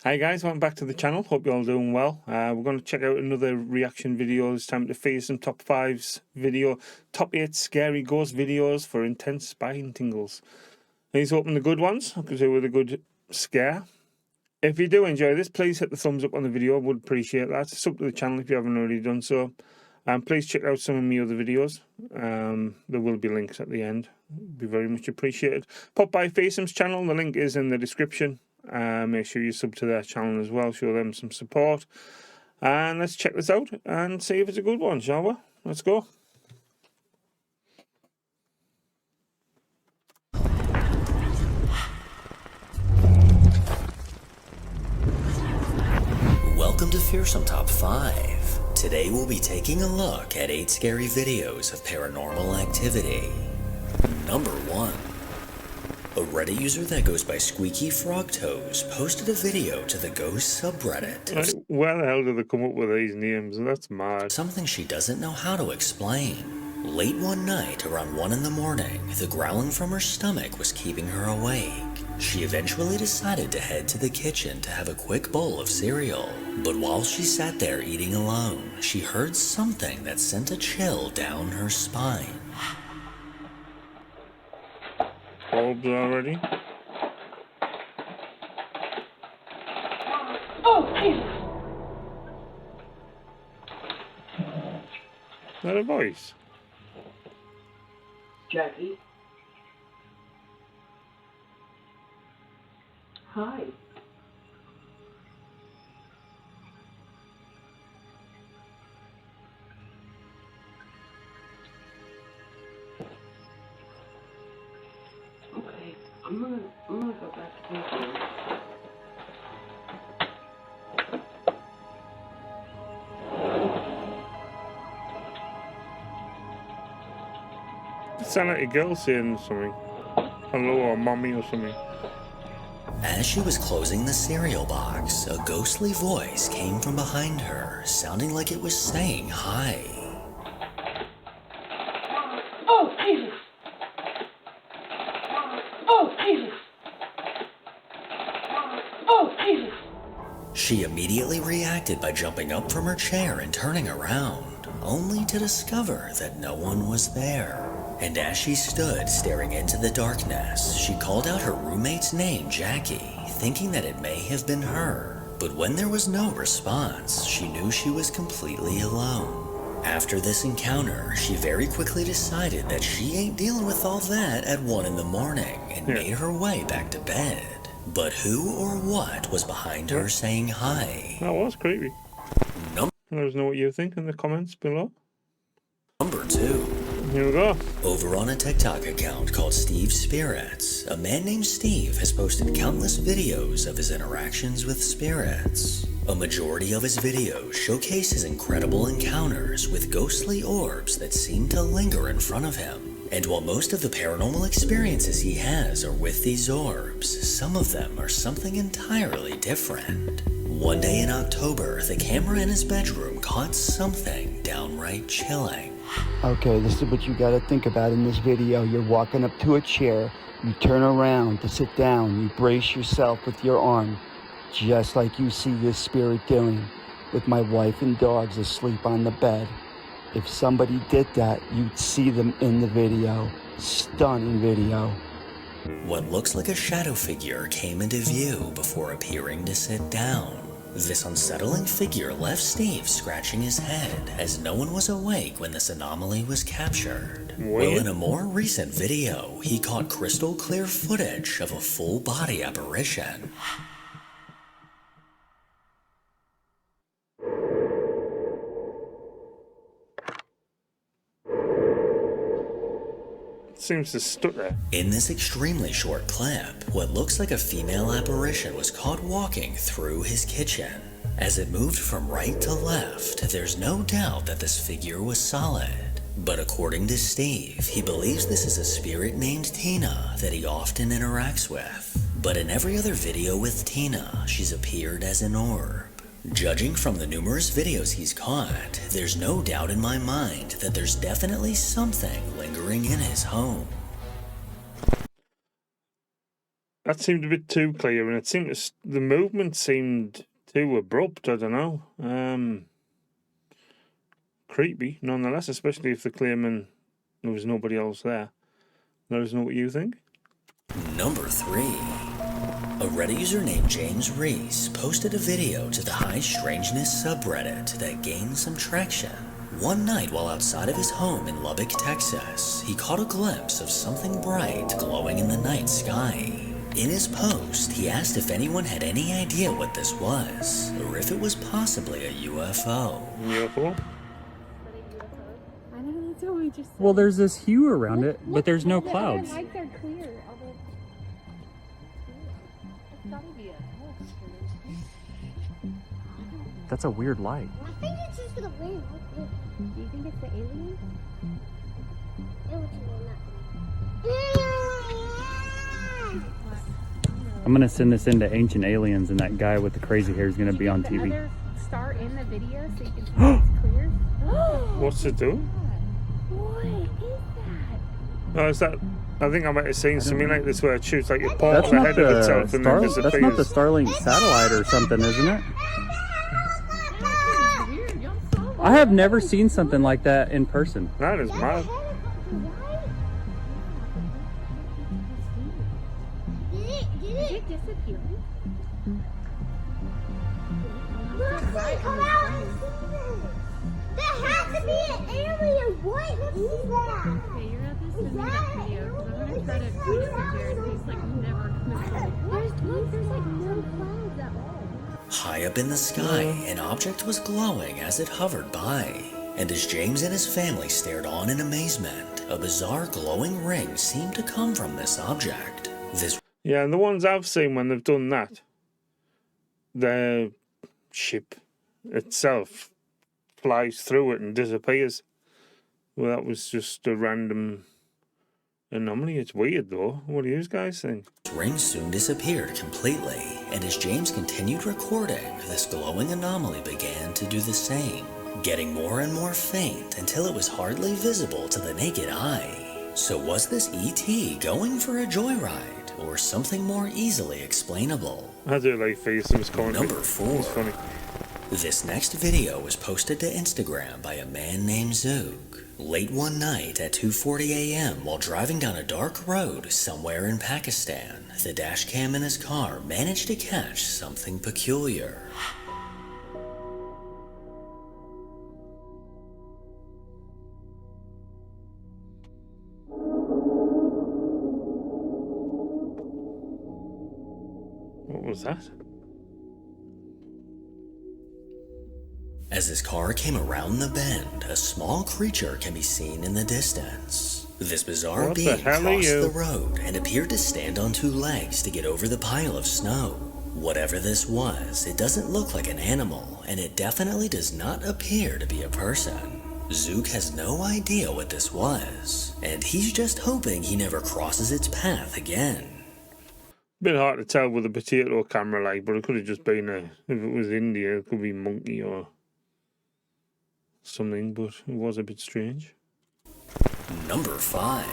Hi guys, welcome back to the channel. Hope you're all doing well. We're going to check out another reaction video. It's time to Fearsome top 5s video. Top 8 scary ghost videos for intense spine tingles. He's hoping the good ones, because they were the good scare. If you do enjoy this, please hit the thumbs up on the video. I would appreciate that. Sub to the channel if you haven't already done so. Please check out some of my other videos. There will be links at the end. Be very much appreciated. Pop by Fearsome's channel. The link is in the description. Make sure you sub to their channel as well. Show them some support. And let's check this out and see if it's a good one, shall we? Let's go. Welcome to Fearsome Top 5. Today we'll be taking a look at 8 scary videos of paranormal activity. Number 1. A Reddit user that goes by Squeaky Frog Toes posted a video to the ghost subreddit. Like, where the hell do they come up with these names? That's mad. Something she doesn't know how to explain. Late one night, around 1 in the morning, the growling from her stomach was keeping her awake. She eventually decided to head to the kitchen to have a quick bowl of cereal. But while she sat there eating alone, she heard something that sent a chill down her spine. Bulbs already? Oh, Jesus! Is that a voice? Jackie? Hi. Okay, I'm gonna go back to thinking. It sounded like a girl saying something. Hello or mommy or something. As she was closing the cereal box, a ghostly voice came from behind her, sounding like it was saying hi. Oh, Jesus! Oh, Jesus! Oh, Jesus! She immediately reacted by jumping up from her chair and turning around, only to discover that no one was there. And as she stood staring into the darkness, she called out her roommate's name, Jackie, thinking that it may have been her. But when there was no response, she knew she was completely alone. After this encounter, she very quickly decided that she ain't dealing with all that at 1 in the morning and made her way back to bed. But who or what was behind her saying hi? That was creepy. Let us know what you think in the comments below. Number 2. Here we go. Over on a TikTok account called Steve's Spirits, a man named Steve has posted countless videos of his interactions with spirits. A majority of his videos showcase his incredible encounters with ghostly orbs that seem to linger in front of him. And while most of the paranormal experiences he has are with these orbs, some of them are something entirely different. One day in October, the camera in his bedroom caught something downright chilling. Okay, this is what you gotta think about in this video. You're walking up to a chair, you turn around to sit down, you brace yourself with your arm, just like you see this spirit doing, with my wife and dogs asleep on the bed. If somebody did that, you'd see them in the video. Stunning video. What looks like a shadow figure came into view before appearing to sit down. This unsettling figure left Steve scratching his head as no one was awake when this anomaly was captured. Well, in a more recent video, he caught crystal clear footage of a full body apparition. Seems to stuck there. In this extremely short clip, what looks like a female apparition was caught walking through his kitchen. As it moved from right to left, there's no doubt that this figure was solid. But according to Steve, he believes this is a spirit named Tina that he often interacts with. But in every other video with Tina, she's appeared as an orb. Judging from the numerous videos he's caught, there's no doubt in my mind that there's definitely something lingering in his home. That seemed a bit too clear, and it seemed the movement seemed too abrupt. I don't know. Creepy, nonetheless, especially if they're claiming there was nobody else there. Let us know what you think. Number 3. A Reddit user named James Reese posted a video to the High Strangeness subreddit that gained some traction. One night while outside of his home in Lubbock, Texas, he caught a glimpse of something bright glowing in the night sky. In his post, he asked if anyone had any idea what this was, or if it was possibly a UFO. UFO? I know, that's what we just said. Well, there's this hue around it, but there's no Our clouds. lights are clear, although it's gotta be a That's a weird light. I think it's just for the wind. Look. Do you think it's the aliens? It looks really I'm gonna send this into Ancient Aliens, and that guy with the crazy hair is gonna be on TV. Another star in the video so you can see it's clear. What's it doing? What is that? Oh, is that? I think I might have seen something like this where it shoots like a port That's on the not head of itself the and then That's not the disappears. Starlink satellite or something, isn't it? It's weird. Y'all saw that? I have never seen something like that in person. That is mad. Did Is it? it disappearing? Look, come out. That has to be an alien. What is that? Okay, you're at this in that video because I'm gonna try to put it up there and he's like never gonna see it. There's like no clouds at all. High up in the sky, an object was glowing as it hovered by. And as James and his family stared on in amazement, a bizarre glowing ring seemed to come from this object. This Yeah, and the ones I've seen when they've done that, the ship itself flies through it and disappears. Well, that was just a random anomaly. It's weird though. What do you guys think? ring soon disappeared completely, and as James continued recording, this glowing anomaly began to do the same, getting more and more faint until it was hardly visible to the naked eye. So was this ET going for a joyride, or something more easily explainable? I do like Fearsome's commentary. Number 4. It's funny. This next video was posted to Instagram by a man named Zook. Late one night at 2:40 a.m. while driving down a dark road somewhere in Pakistan, the dash cam in his car managed to catch something peculiar. What was that? As his car came around the bend, a small creature can be seen in the distance. This bizarre What the being hell are crossed you? the road and appeared to stand on two legs to get over the pile of snow. Whatever this was, it doesn't look like an animal, and it definitely does not appear to be a person. Zook has no idea what this was, and he's just hoping he never crosses its path again. Bit hard to tell with a potato camera like, but it could have just been if it was India, it could be monkey or something, but it was a bit strange. Number 5.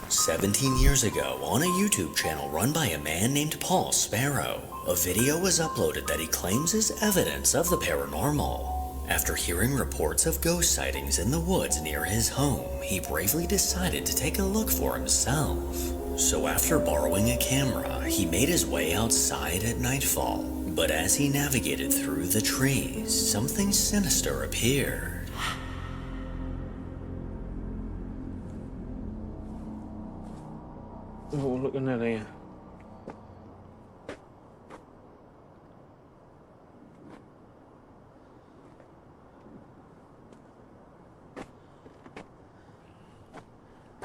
17 years ago, on a YouTube channel run by a man named Paul Sparrow, a video was uploaded that he claims is evidence of the paranormal. After hearing reports of ghost sightings in the woods near his home, he bravely decided to take a look for himself. So after borrowing a camera, he made his way outside at nightfall. But as he navigated through the trees, something sinister appeared. Oh, looking at here.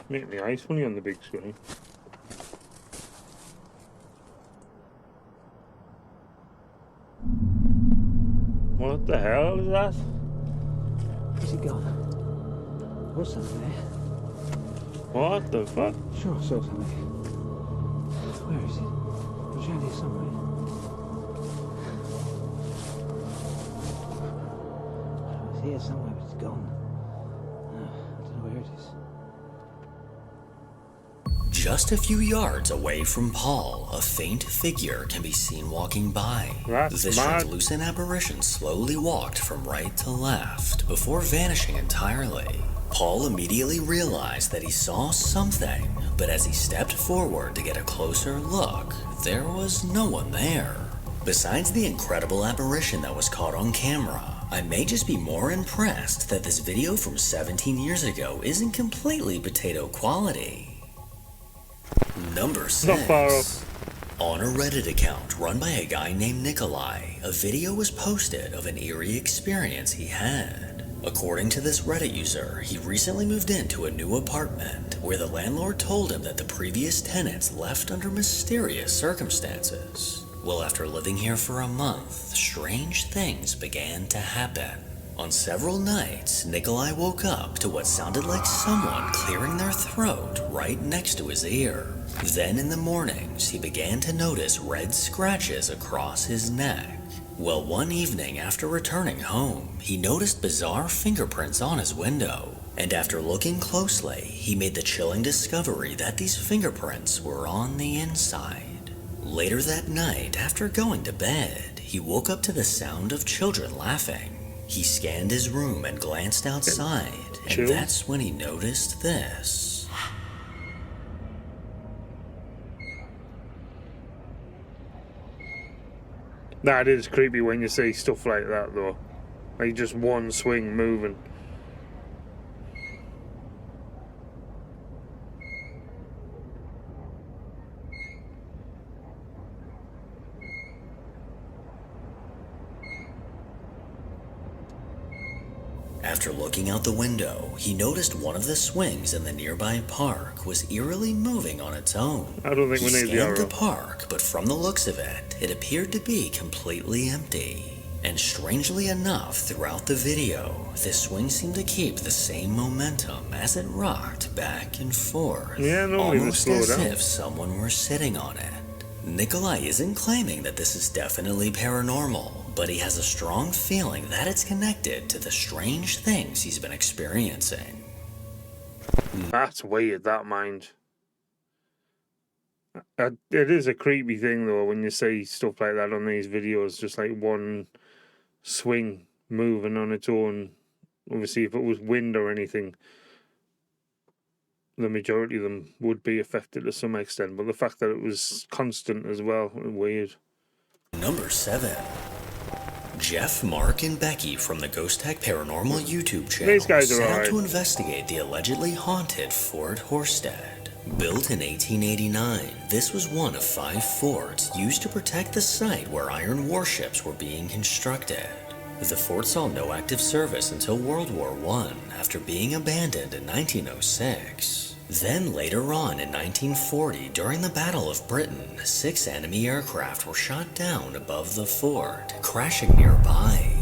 Make the eyes funny on the big screen. What the hell is that? Where's he gone? What's something there? What the fuck? Sure, I saw something. Where is it? It was around here somewhere. It was here somewhere, but it's gone. I don't know where it is. Just a few yards away from Paul, a faint figure can be seen walking by. That's This mad. translucent apparition slowly walked from right to left before vanishing entirely. Paul immediately realized that he saw something, but as he stepped forward to get a closer look, there was no one there. Besides the incredible apparition that was caught on camera, I may just be more impressed that this video from 17 years ago isn't completely potato quality. Number 6. Not far off. On a Reddit account run by a guy named Nikolai, a video was posted of an eerie experience he had. According to this Reddit user, he recently moved into a new apartment where the landlord told him that the previous tenants left under mysterious circumstances. Well, after living here for a month, strange things began to happen. On several nights, Nikolai woke up to what sounded like someone clearing their throat right next to his ear. Then in the mornings, he began to notice red scratches across his neck. Well, one evening after returning home, he noticed bizarre fingerprints on his window. And after looking closely, he made the chilling discovery that these fingerprints were on the inside. Later that night, after going to bed, he woke up to the sound of children laughing. He scanned his room and glanced outside, and that's when he noticed this. That is creepy when you see stuff like that, though. Like just one swing moving. After looking out the window, he noticed one of the swings in the nearby park was eerily moving on its own. I don't think He we need the scanned the arrow. park, but from the looks of it, it appeared to be completely empty. And strangely enough, throughout the video, the swing seemed to keep the same momentum as it rocked back and forth. Yeah, normally they almost slow as down. if someone were sitting on it. Nikolai isn't claiming that this is definitely paranormal, but he has a strong feeling that it's connected to the strange things he's been experiencing. That's weird, that mind. It is a creepy thing, though, when you see stuff like that on these videos, just like one swing moving on its own. Obviously, if it was wind or anything, the majority of them would be affected to some extent, but the fact that it was constant as well, weird. Number 7. Jeff, Mark, and Becky from the Ghost Tech Paranormal YouTube channel These guys are set out alright. to investigate the allegedly haunted Fort Horstead. Built in 1889, this was one of 5 forts used to protect the site where iron warships were being constructed. The fort saw no active service until World War I, after being abandoned in 1906. Then later on in 1940, during the Battle of Britain, 6 enemy aircraft were shot down above the fort, crashing nearby.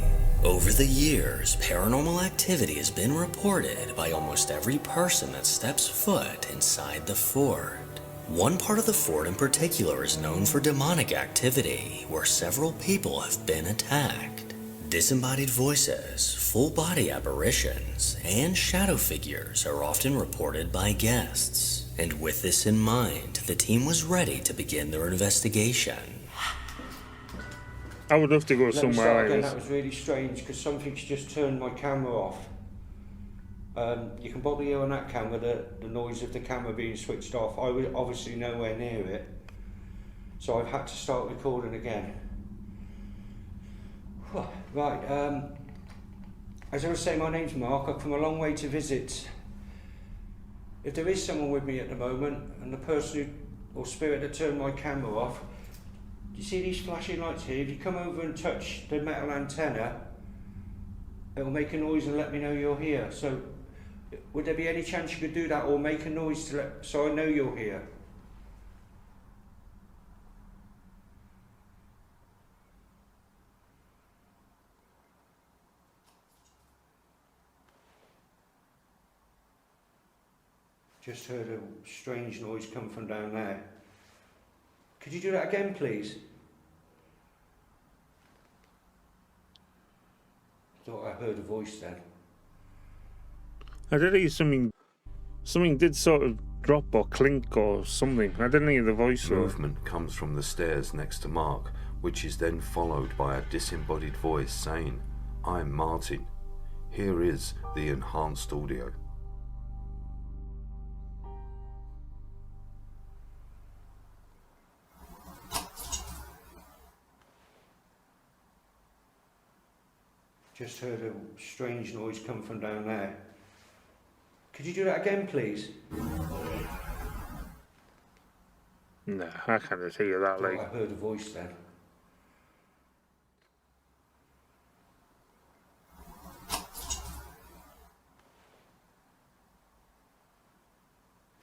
Over the years, paranormal activity has been reported by almost every person that steps foot inside the fort. One part of the fort in particular is known for demonic activity, where several people have been attacked. Disembodied voices, full-body apparitions, and shadow figures are often reported by guests. And with this in mind, the team was ready to begin their investigation. I would love to go Let me somewhere start like again. this. That was really strange because something's just turned my camera off. You can probably hear on that camera the noise of the camera being switched off. I was obviously nowhere near it, so I've had to start recording again. Right, as I was saying, my name's Mark. I've come a long way to visit. If there is someone with me at the moment, and the person who, or spirit that turned my camera off, do you see these flashing lights here? If you come over and touch the metal antenna, it'll make a noise and let me know you're here. So, would there be any chance you could do that, or make a noise to so I know you're here? Just heard a strange noise come from down there. Could you do that again, please? Thought I heard a voice then. I did hear something. Something did sort of drop or clink or something. I didn't hear the voice. Movement comes from the stairs next to Mark, which is then followed by a disembodied voice saying, "I'm Martin. Here is the enhanced audio." Just heard a strange noise come from down there. Could you do that again, please? Nah, I can't hear that. Thought Like, I heard a voice then.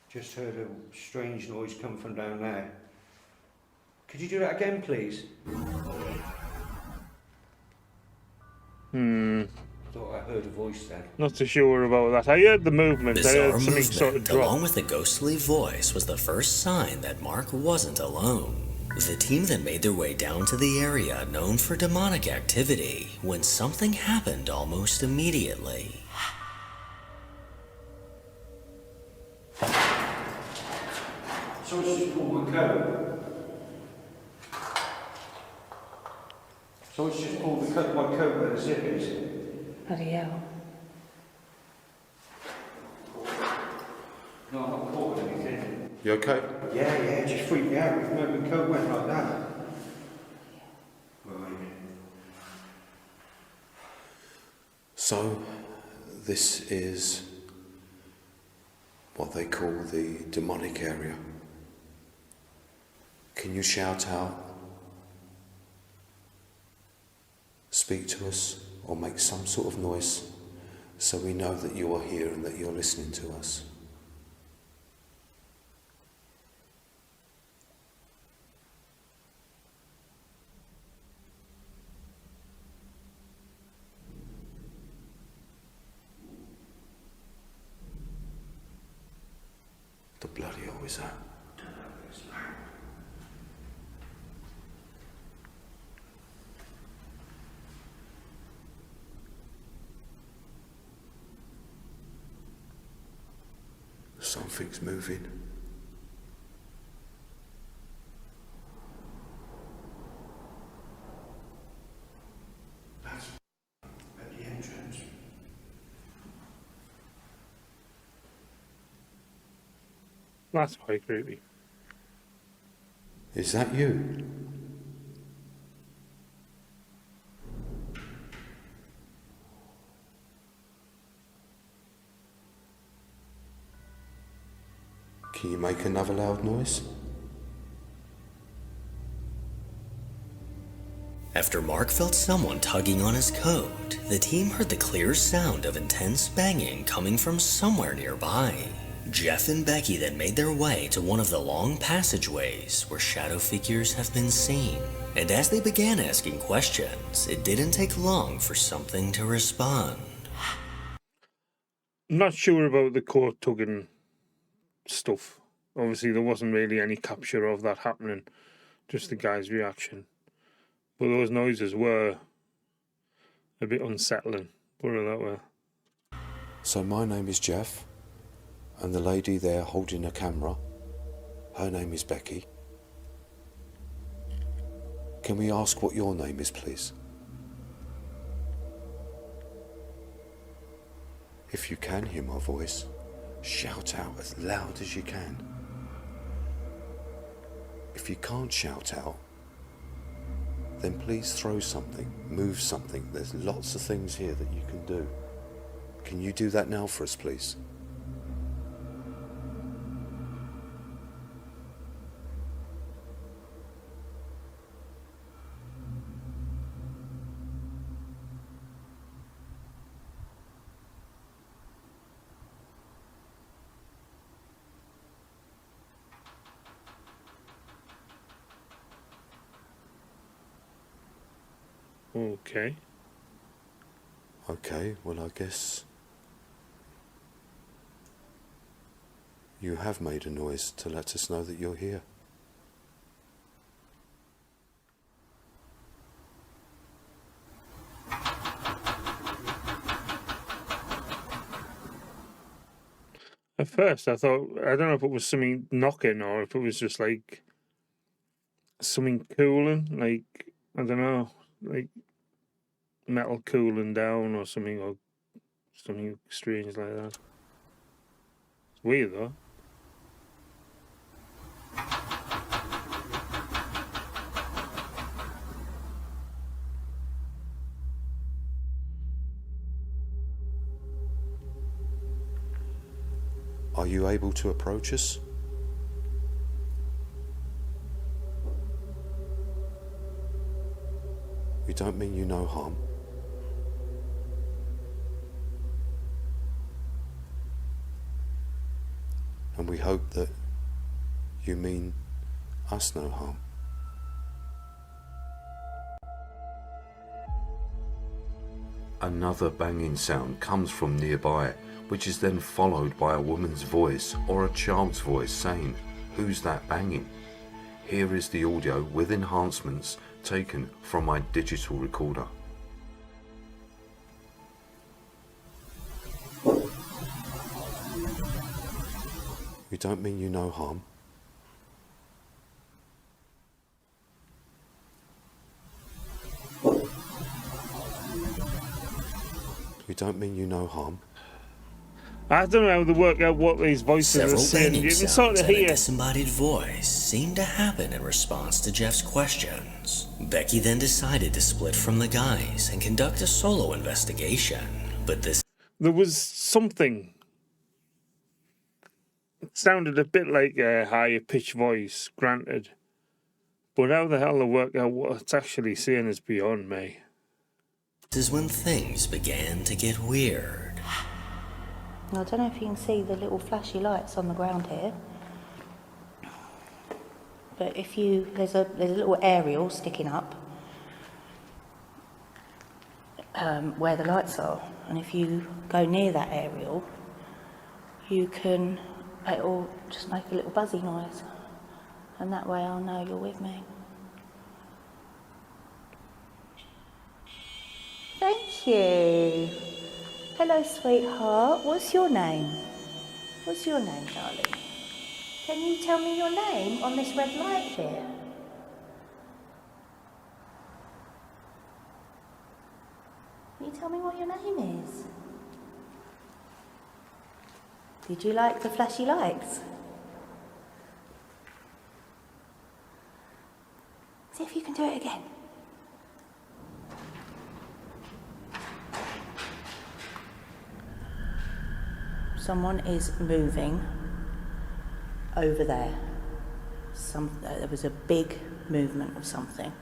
Just heard a strange noise come from down there. Could you do that again, please? Thought I heard a voice then. not so sure about that. I heard the movement. I Bizarre heard something sort of movement, drop. along with the ghostly voice, was the first sign that Mark wasn't alone. The team then made their way down to the area known for demonic activity when something happened almost immediately. Someone's just pulled my coat. Someone's just pulled my coat where the zip is. Bloody hell. No, I'm not caught with anything. You okay? Yeah, it just freaked me out. My coat went like that. Right. So, this is what they call the demonic area. Can you shout out, speak to us, or make some sort of noise so we know that you are here and that you're listening to us? The bloody hell is that? Something's moving. That's at the entrance. That's quite creepy. Is that you? Can you make another loud noise? After Mark felt someone tugging on his coat, the team heard the clear sound of intense banging coming from somewhere nearby. Jeff and Becky then made their way to one of the long passageways where shadow figures have been seen. And as they began asking questions, it didn't take long for something to respond. I'm not sure about the coat tugging stuff. Obviously, there wasn't really any capture of that happening, just the guy's reaction. But those noises were a bit unsettling, put it that way. So my name is Jeff, and the lady there holding a camera, her name is Becky. Can we ask what your name is, please? If you can hear my voice, shout out as loud as you can. If you can't shout out, then please throw something, move something. There's lots of things here that you can do. Can you do that now for us, please? Okay. Okay, well, I guess you have made a noise to let us know that you're here. first I thought, I don't know if it was something knocking or if it was just like something cooling, like, I don't know, like metal cooling down or something strange like that. It's weird though. Are you able to approach us? We don't mean you no harm. And we hope that you mean us no harm. Another banging sound comes from nearby, which is then followed by a woman's voice or a child's voice saying, "Who's that banging?" Here is the audio with enhancements taken from my digital recorder. We don't mean you no harm. We don't mean you no harm. I don't know how to work out what these voices are Several saying. banging You can sounds sort of and a hear. disembodied voice seemed to happen in response to Jeff's questions. Becky then decided to split from the guys and conduct a solo investigation, but this There was something. It sounded a bit like a higher pitched voice, granted. But how the hell to work out what it's actually saying is beyond me. is when things began to get weird. I don't know if you can see the little flashy lights on the ground here, but if you there's a little aerial sticking up where the lights are, and if you go near that aerial, it'll just make a little buzzy noise, and that way I'll know you're with me. Thank you. Hello, sweetheart. What's your name? What's your name, darling? Can you tell me your name on this red light here? Can you tell me what your name is? Did you like the flashy lights? See if you can do it again. Someone is moving over there. There was a big movement of something.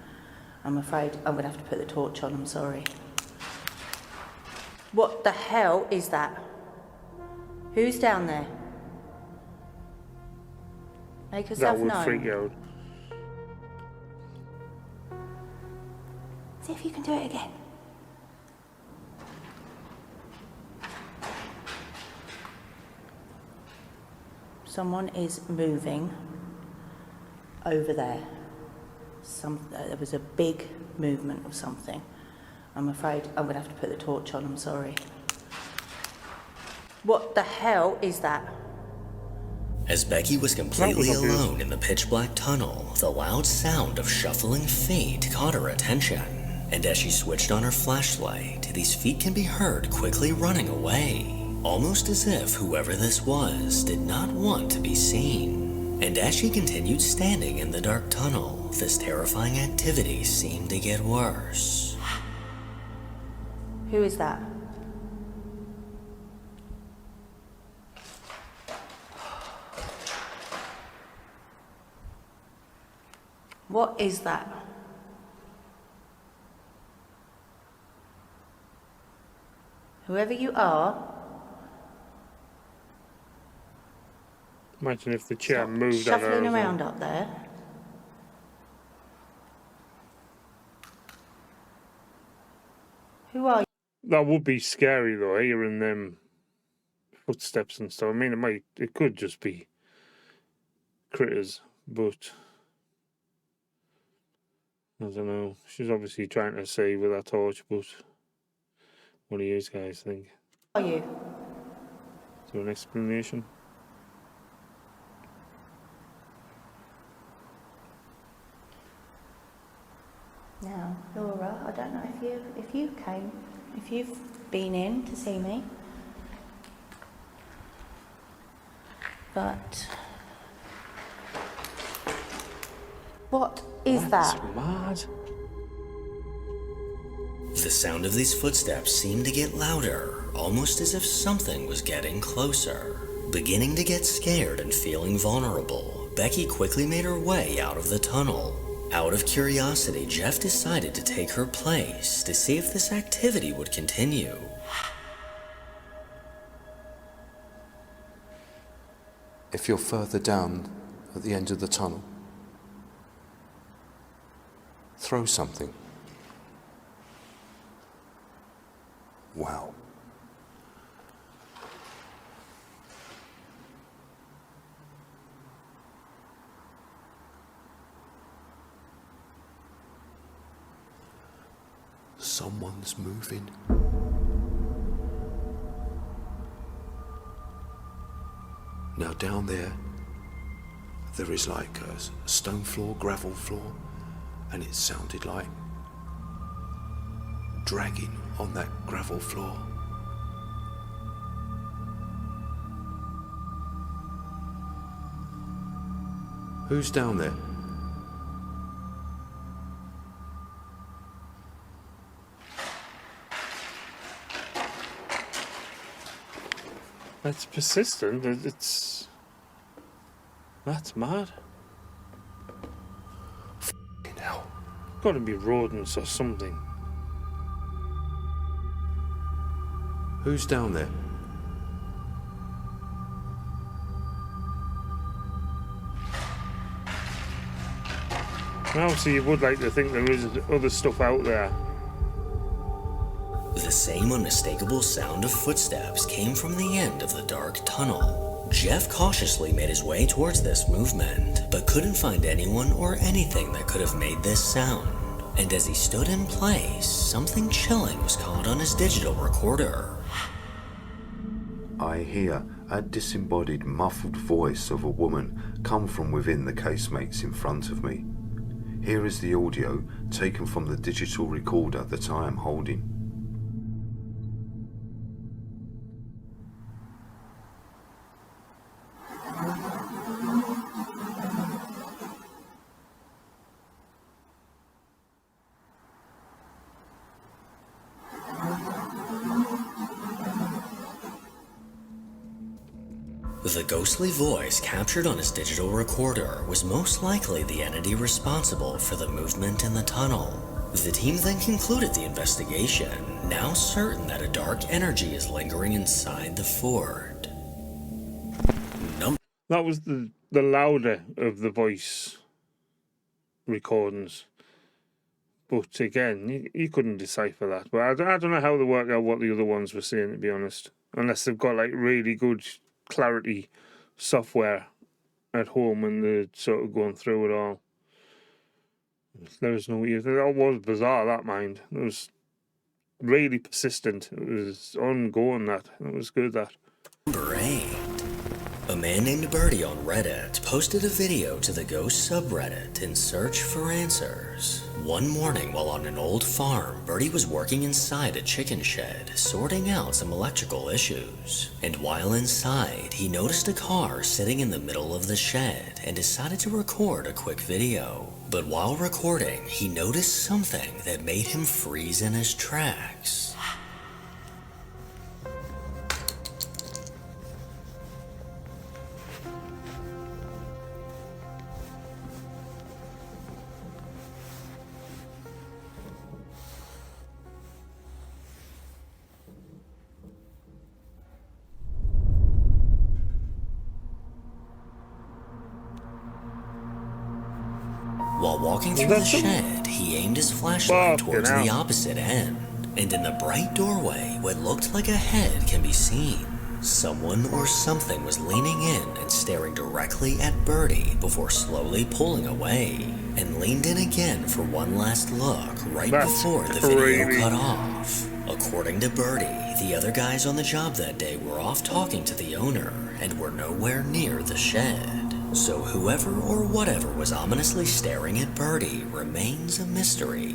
I'm afraid I'm going to have to put the torch on, I'm sorry. What the hell is that? Who's down there? Make yourself known. That would freak you out. See if you can do it again. Someone is moving over there. There was a big movement of something. I'm afraid I'm going to have to put the torch on, I'm sorry. What the hell is that? As Becky was completely alone in the pitch-black tunnel, the loud sound of shuffling feet caught her attention. And as she switched on her flashlight, these feet can be heard quickly running away. Almost as if whoever this was did not want to be seen. And as she continued standing in the dark tunnel, this terrifying activity seemed to get worse. Who is that? What is that? Whoever you are, imagine if the chair moved on her. shuffling around up there. Who are you? That would be scary though, hearing them footsteps and stuff. I mean, it could just be critters, but I don't know. She's obviously trying to say with that torch, but what do you guys think? Who are you? Is there an explanation? Now, Laura, I don't know if you've been in to see me, but what is That's that? mad. The sound of these footsteps seemed to get louder, almost as if something was getting closer. Beginning to get scared and feeling vulnerable, Becky quickly made her way out of the tunnel. Out of curiosity, Jeff decided to take her place to see if this activity would continue. If you're further down at the end of the tunnel, throw something. Wow. Someone's moving. Now down there is like a stone floor, gravel floor, and it sounded like dragging on that gravel floor. Who's down there? That's persistent. That's mad. F***ing hell. Got to be rodents or something. Who's down there? Now, so you would like to think there is other stuff out there. The same unmistakable sound of footsteps came from the end of the dark tunnel. Jeff cautiously made his way towards this movement, but couldn't find anyone or anything that could have made this sound. And as he stood in place, something chilling was caught on his digital recorder. I hear a disembodied, muffled voice of a woman come from within the casemates in front of me. Here is the audio taken from the digital recorder that I am holding. The ghostly voice captured on his digital recorder was most likely the entity responsible for the movement in the tunnel. The team then concluded the investigation, now certain that a dark energy is lingering inside the fort. That was the louder of the voice recordings. But again, you couldn't decipher that. But I don't know how they work out what the other ones were saying, to be honest. Unless they've got like really good clarity software at home and they're sort of going through it all. There was no... That was bizarre, that mind. It was really persistent. It was ongoing, that. It was good, that. Number 8. A man named Birdie on Reddit posted a video to the Ghost subreddit in search for answers. One morning while on an old farm, Birdie was working inside a chicken shed, sorting out some electrical issues. And while inside, he noticed a car sitting in the middle of the shed and decided to record a quick video. But while recording, he noticed something that made him freeze in his tracks. While walking through the shed, he aimed his flashlight towards the opposite end, and in the bright doorway, what looked like a head can be seen. Someone or something was leaning in and staring directly at Birdie before slowly pulling away, and leaned in again for one last look right before the video cut off. According to Birdie, the other guys on the job that day were off talking to the owner and were nowhere near the shed. So whoever or whatever was ominously staring at Birdie remains a mystery.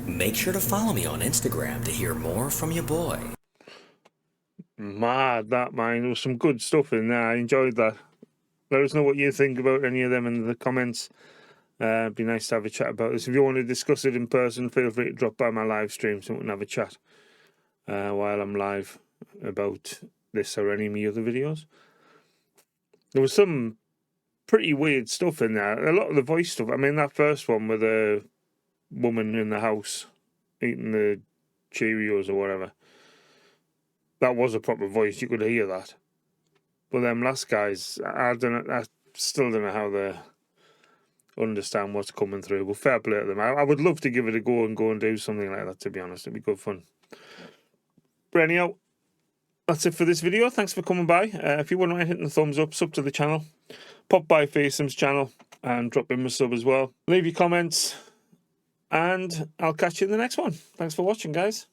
Make sure to follow me on Instagram to hear more from your boy. Mad, that, man. There was some good stuff in there. I enjoyed that. Let us know what you think about any of them in the comments. It'd be nice to have a chat about this. If you want to discuss it in person, feel free to drop by my live stream so we can have a chat while I'm live about this or any of my other videos. There was some pretty weird stuff in there. A lot of the voice stuff. I mean, that first one with the woman in the house eating the Cheerios or whatever. That was a proper voice. You could hear that. But them last guys, I still don't know how they understand what's coming through. But fair play to them. I would love to give it a go and do something like that, to be honest. It'd be good fun. But anyhow, that's it for this video. Thanks for coming by. If you wouldn't mind hitting the thumbs up, sub to the channel. Pop by Fearsome's channel and drop in a sub as well. Leave your comments. And I'll catch you in the next one. Thanks for watching, guys.